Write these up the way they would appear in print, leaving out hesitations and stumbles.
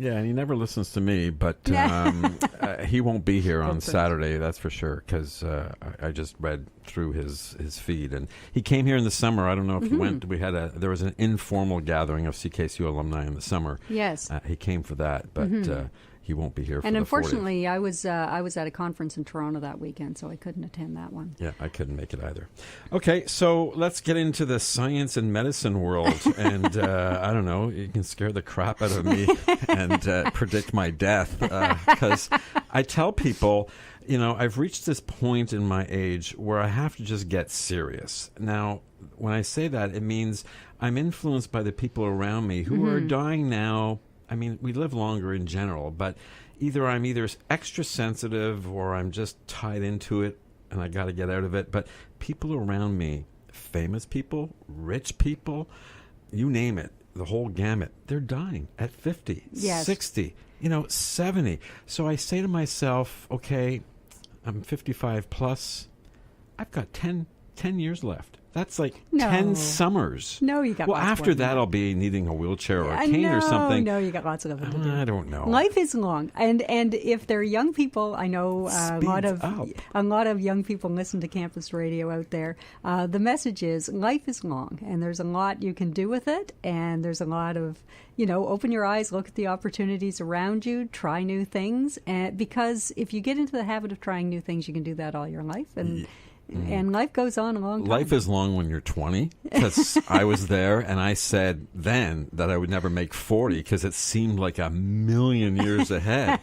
Yeah, and he never listens to me, but he won't be here on Saturday, that's for sure, because I just read through his feed. And he came here in the summer. I don't know if you went. There was an informal gathering of CKCU alumni in the summer. Yes. He came for that, but he won't be here for and the 40th. unfortunately, I was at a conference in Toronto that weekend, so I couldn't attend that one. Yeah, I couldn't make it either. Okay, so let's get into the science and medicine world. And I don't know, you can scare the crap out of me and predict my death. Because I tell people, you know, I've reached this point in my age where I have to just get serious. Now, when I say that, it means I'm influenced by the people around me who are dying now. I mean, we live longer in general, but I'm either extra sensitive or I'm just tied into it and I got to get out of it. But people around me, famous people, rich people, you name it, the whole gamut, they're dying at 50, 60, 70. So I say to myself, okay, I'm 55 plus. I've got 10 years left. That's like 10 summers. No, you got Well, lots after more that, than I'll be needing a wheelchair or a cane or something. No, you got lots of them to do. I don't know. Life is long, and if they're young people, I know a lot of young people listen to campus radio out there. The message is life is long, and there's a lot you can do with it, and there's a lot of open your eyes, look at the opportunities around you, try new things, and because if you get into the habit of trying new things, you can do that all your life, and. And life goes on a long time. Life is long when you're 20, because I was there, and I said then that I would never make 40 because it seemed like a million years ahead.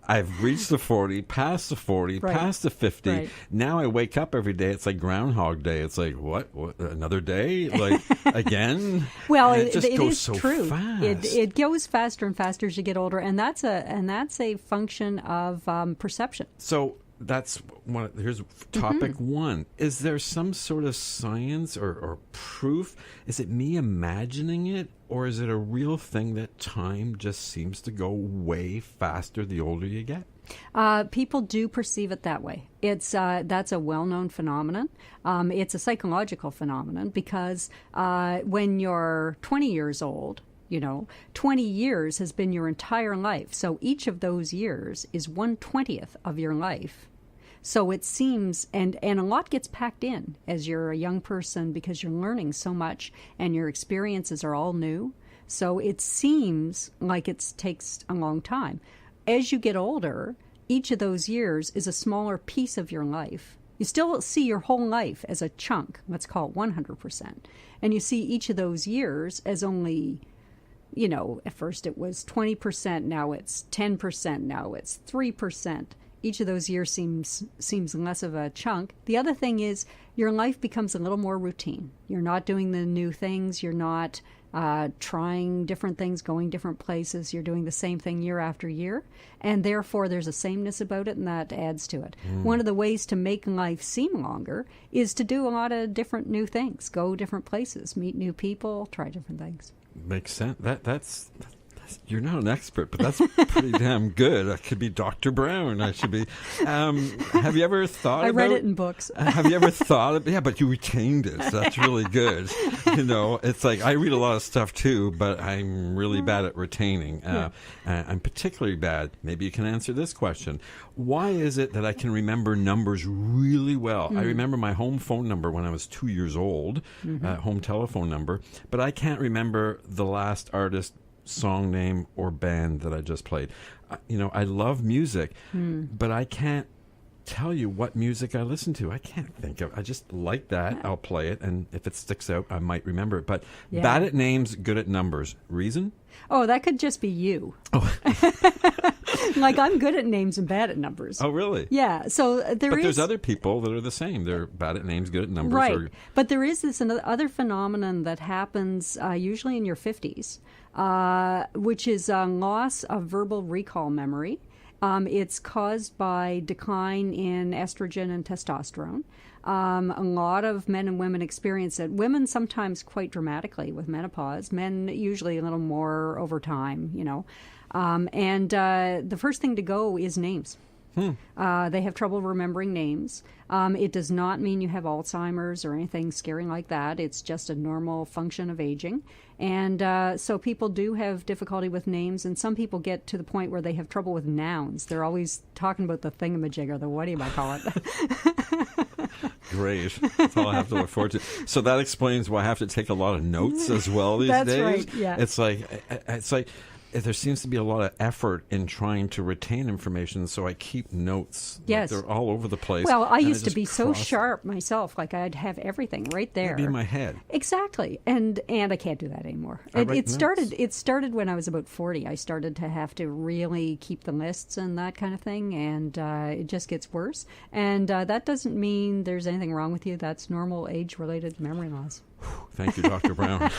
I've reached the 40, past the 40, past the 50. Right. Now I wake up every day. It's like Groundhog Day. It's like, what another day? Like, again? Well, it just it goes is so true. fast. It goes faster and faster as you get older, and that's a function of perception. So that's one. Here's topic one. Is there some sort of science or proof? Is it me imagining it, or is it a real thing that time just seems to go way faster the older you get? People do perceive it that way. It's that's a well-known phenomenon. It's a psychological phenomenon because when you're 20 years old, 20 years has been your entire life. So each of those years is 1/20th of your life. So it seems, and a lot gets packed in as you're a young person because you're learning so much and your experiences are all new. So it seems like it takes a long time. As you get older, each of those years is a smaller piece of your life. You still see your whole life as a chunk, let's call it 100%. And you see each of those years as only... at first it was 20%, now it's 10%, now it's 3%. Each of those years seems less of a chunk. The other thing is your life becomes a little more routine. You're not doing the new things. You're not trying different things, going different places. You're doing the same thing year after year. And therefore, there's a sameness about it, and that adds to it. One of the ways to make life seem longer is to do a lot of different new things, go different places, meet new people, try different things. Makes sense. That's you're not an expert, but that's pretty damn good. I could be Dr. Brown. I should be. Have you ever thought I read it in books. Have you ever thought yeah, but you retained it. So that's really good. It's like I read a lot of stuff too, but I'm really bad at retaining. I'm particularly bad. Maybe you can answer this question. Why is it that I can remember numbers really well? I remember my home phone number when I was 2 years old, home telephone number, but I can't remember the last artist, song name, or band that I just played. I love music, but I can't tell you what music I listen to. I can't think of. I just like that. I'll play it, and if it sticks out, I might remember it. But bad at names, good at numbers. Reason? Oh, that could just be you. Oh. Like, I'm good at names and bad at numbers. Oh, really? Yeah. So there's other people that are the same. They're bad at names, good at numbers. Right. But there is this other phenomenon that happens usually in your 50s, which is loss of verbal recall memory. It's caused by decline in estrogen and testosterone. A lot of men and women experience it. Women sometimes quite dramatically with menopause. Men usually a little more over time, And the first thing to go is names. They have trouble remembering names. It does not mean you have Alzheimer's or anything scary like that. It's just a normal function of aging. And so people do have difficulty with names, and some people get to the point where they have trouble with nouns. They're always talking about the thingamajig or the what do you might call it. Great. That's all I have to look forward to. So that explains why I have to take a lot of notes as well these That's days. right, yeah. It's like there seems to be a lot of effort in trying to retain information, so I keep notes. Yes. Like they're all over the place. Well, I used to just be so cross- sharp myself. Like I'd have everything right there. It'd be in my head. Exactly, and I can't do that anymore. I It write notes. started when I was about 40. I started to have to really keep the lists and that kind of thing, and it just gets worse. And that doesn't mean there's anything wrong with you. That's normal age-related memory loss. Thank you, Dr. Brown.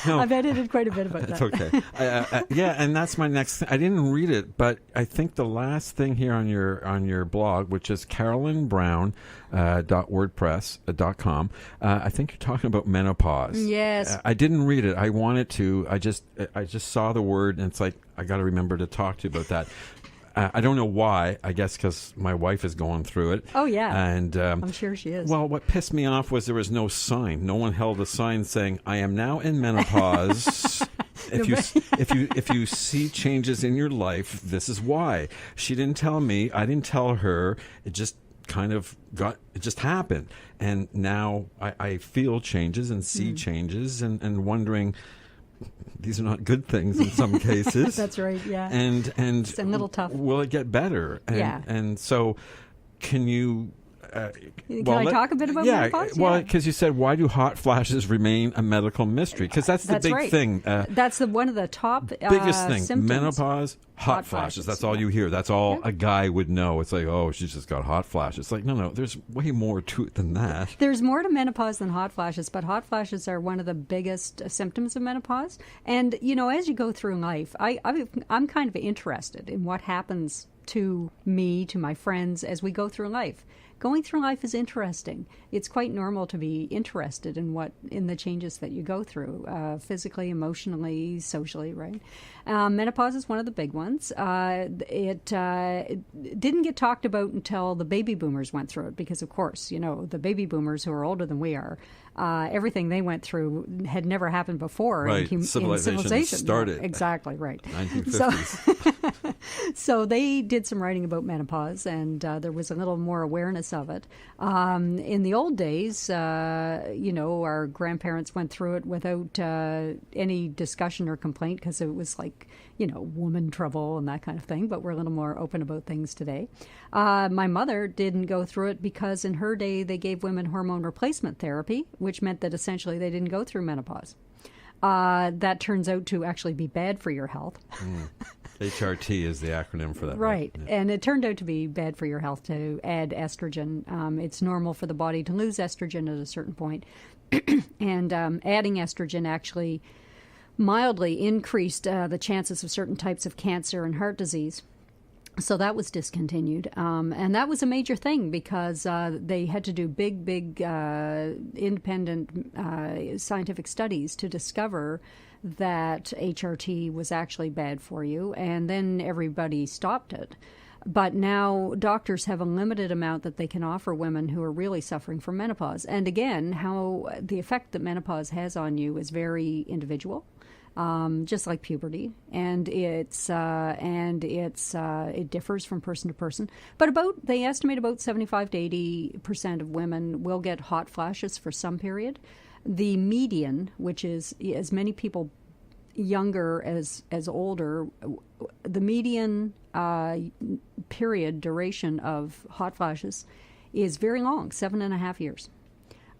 No, I've edited quite a bit about that's that. okay. Yeah, and that's my next thing. I didn't read it, but I think the last thing here on your blog, which is carolynbrown.wordpress.com, I think you're talking about menopause. Yes. I didn't read it. I wanted to. I just saw the word, and it's like I got to remember to talk to you about that. I don't know why. I guess because my wife is going through it. Oh, yeah. And I'm sure she is. Well, what pissed me off was there was no sign. No one held a sign saying, "I am now in menopause." If you see changes in your life, this is why. She didn't tell me. I didn't tell her. It just it just happened. And now I feel changes and see changes and wondering, these are not good things in some cases. That's right, yeah. And it's a little tough. Will it get better? And, Yeah. And so, can you? Can I talk a bit about menopause? Well, Yeah. because you said, why do hot flashes remain a medical mystery? Because that's the big right. thing. That's one of the top Biggest thing, symptoms. menopause, hot flashes. That's all you hear. That's all a guy would know. It's like, oh, she's just got hot flashes. It's like, no, there's way more to it than that. There's more to menopause than hot flashes, but hot flashes are one of the biggest symptoms of menopause. And, as you go through life, I'm kind of interested in what happens to me, to my friends, as we go through life. Going through life is interesting. It's quite normal to be interested in the changes that you go through, physically, emotionally, socially, right? Menopause is one of the big ones. It didn't get talked about until the baby boomers went through it, because, of course, the baby boomers who are older than we are, everything they went through had never happened before Right. in civilization. Started. Yeah, exactly, right. 1950s. So they did some writing about menopause, and there was a little more awareness of it. In the old days, our grandparents went through it without any discussion or complaint, because it was like, woman trouble and that kind of thing, but we're a little more open about things today. My mother didn't go through it because in her day they gave women hormone replacement therapy, which meant that essentially they didn't go through menopause. That turns out to actually be bad for your health. HRT is the acronym for that. Right. Yeah. And it turned out to be bad for your health to add estrogen. It's normal for the body to lose estrogen at a certain point. And adding estrogen actually mildly increased the chances of certain types of cancer and heart disease. So that was discontinued. And that was a major thing because they had to do big independent scientific studies to discover that HRT was actually bad for you. And then everybody stopped it. But now doctors have a limited amount that they can offer women who are really suffering from menopause. And again, how the effect that menopause has on you is very individual. Just like puberty, and it differs from person to person. But they estimate about 75 to 80% of women will get hot flashes for some period. The median, which is as many people younger as older, the median period duration of hot flashes is very long, 7.5 years.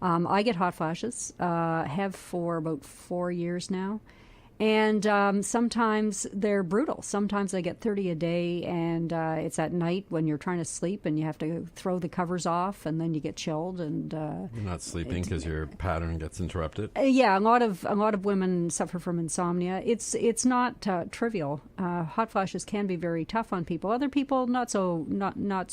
I get hot flashes, have for about 4 years now. And sometimes they're brutal. Sometimes I get 30 a day, and it's at night when you're trying to sleep, and you have to throw the covers off, and then you get chilled. And you're not sleeping because your pattern gets interrupted. Yeah, a lot of women suffer from insomnia. It's not trivial. Hot flashes can be very tough on people. Other people not so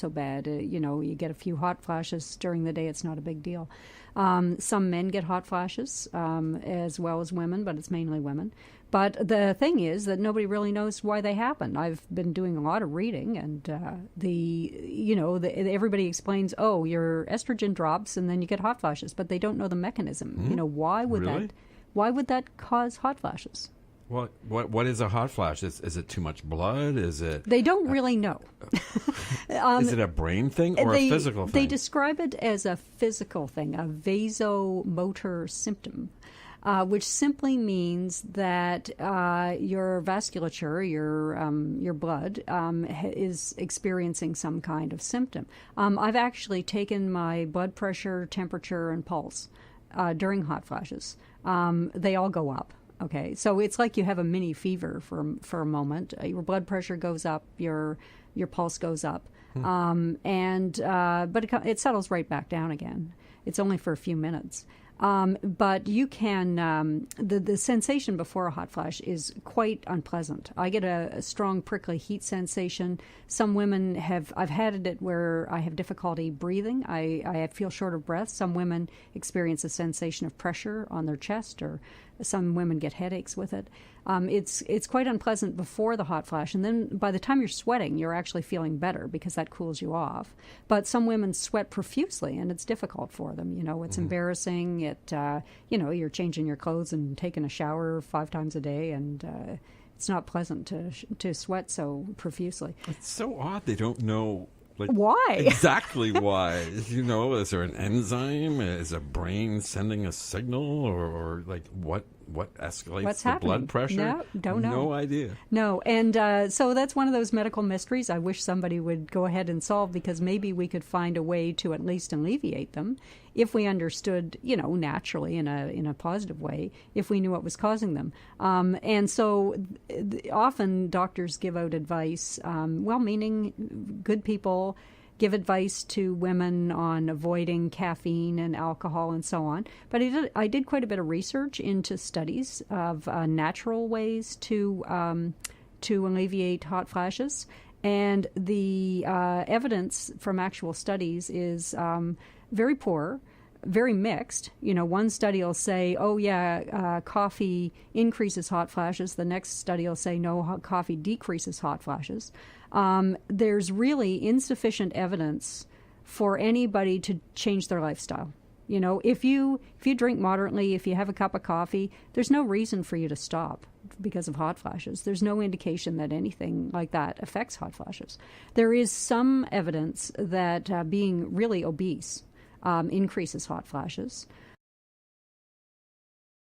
bad. You get a few hot flashes during the day. It's not a big deal. Some men get hot flashes as well as women, but it's mainly women. But the thing is that nobody really knows why they happen. I've been doing a lot of reading, and everybody explains, oh, your estrogen drops and then you get hot flashes, but they don't know the mechanism. Why would Really? why would that cause hot flashes? What is a hot flash? Is it too much blood? Is it? They don't really know. Is it a brain thing or a physical thing? They describe it as a physical thing, a vasomotor symptom, which simply means that your vasculature, your blood, is experiencing some kind of symptom. I've actually taken my blood pressure, temperature, and pulse during hot flashes. They all go up. Okay, so it's like you have a mini fever for a moment. Your blood pressure goes up, your pulse goes up, but it settles right back down again. It's only for a few minutes. But you can, the sensation before a hot flash is quite unpleasant. I get a strong prickly heat sensation. Some women I've had it where I have difficulty breathing. I feel short of breath. Some women experience a sensation of pressure on their chest, or some women get headaches with it. It's quite unpleasant before the hot flash, and then by the time you're sweating, you're actually feeling better because that cools you off. But some women sweat profusely, and it's difficult for them. It's embarrassing. You're changing your clothes and taking a shower 5 times a day, and it's not pleasant to sweat so profusely. It's so odd they don't know. Why? Exactly why. Is there an enzyme? Is a brain sending a signal, or what escalates What's the happening? blood pressure? No, don't know. No idea. No, and so that's one of those medical mysteries I wish somebody would go ahead and solve, because maybe we could find a way to at least alleviate them if we understood, naturally in a positive way, if we knew what was causing them. And so often doctors give out advice, well-meaning good people give advice to women on avoiding caffeine and alcohol and so on. But I did quite a bit of research into studies of natural ways to alleviate hot flashes. And the evidence from actual studies is very poor, very mixed. One study will say, oh yeah, coffee increases hot flashes. The next study will say, no, coffee decreases hot flashes. There's really insufficient evidence for anybody to change their lifestyle. If you drink moderately, if you have a cup of coffee, there's no reason for you to stop because of hot flashes. There's no indication that anything like that affects hot flashes. There is some evidence that being really obese increases hot flashes.